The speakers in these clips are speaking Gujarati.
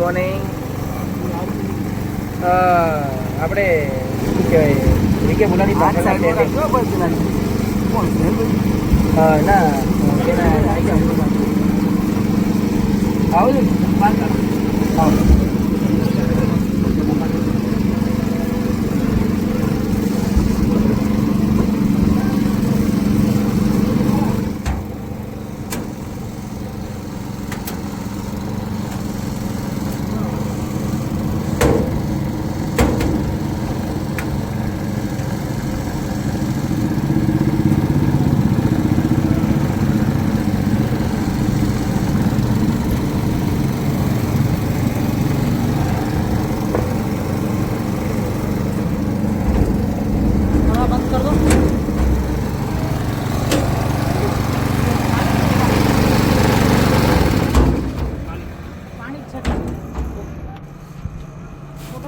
મોર્નિંગ. આપણે શું કહેવાય વિકે બોલાની પાસે ના કેના આવું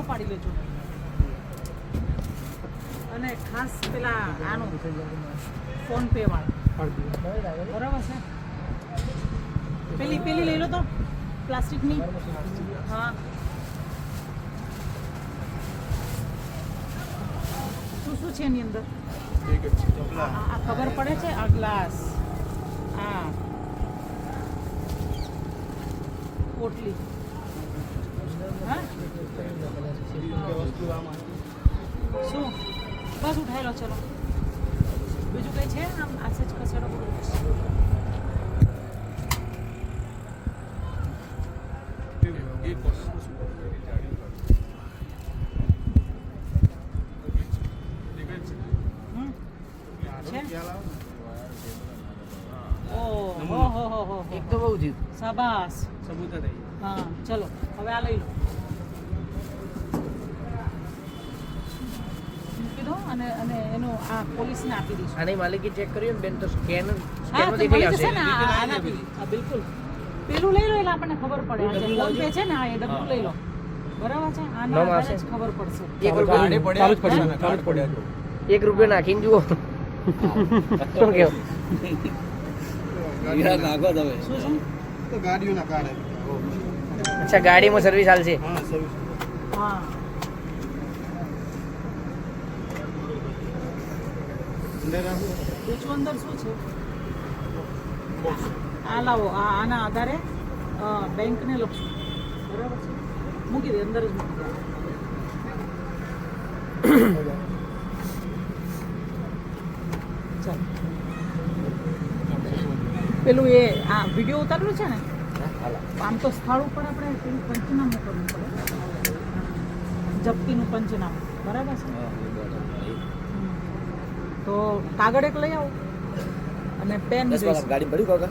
પાડી લેજો. અને ખાસ પેલા આનો ફોન પે વાળો બરાબર છે. પેલી લઈ લો તો પ્લાસ્ટિકની. હા શું છે એની અંદર? આ ખબર પડે છે. આ ગ્લાસ, આ પોટલી, હા શું બસ ઉઠાઈ લો. ચલો બીજું કઈ છે? આમ આસે જ ખસેડો. એક તો બહુ થયું. શાબાશ. સબૂત થઈ. હા ચલો હવે આ લઈ લો. મૂકી દો અને એનો આ પોલીસને આપી દઈશું. આની માલિકી ચેક કર્યું ને બેન તો સ્કેન હા તો દેખાઈ મળી જશે આવશે. ને આનાથી. હા બિલકુલ. પેલું લઈ લો એટલે આપણને ખબર પડે. આ જે ફોન પે છે ને આ એ ડબ્બું લઈ લો. બરાબર છે. આના આધારે જ ખબર પડશે. એક રૂપિયા ચાલુ જ પડશે. એક રૂપિયો નાખીને જુઓ શું કેવું. શું છે? તો ગાડીઓના કાર્ડ અચ્છા ગાડીમાં સર્વિસ હાલશે. હા સર્વિસ. હા બીજું અંદર શું છે? આ લાવો. આના આધારે બેંકને લખશું. બરાબર છે. મૂકી દે અંદર જ મૂકી દે. ચાલ પેલું એ આ વિડીયો ઉતારેલું છે ને આમ તો સ્થળ ઉપર આપણે પેલું પંચનામું કરવું પડે. જપ્તીનું પંચનામું. બરાબર છે. તો કાગળ એક લઈ આવો અને પેન. ગાડી પડી કાકા.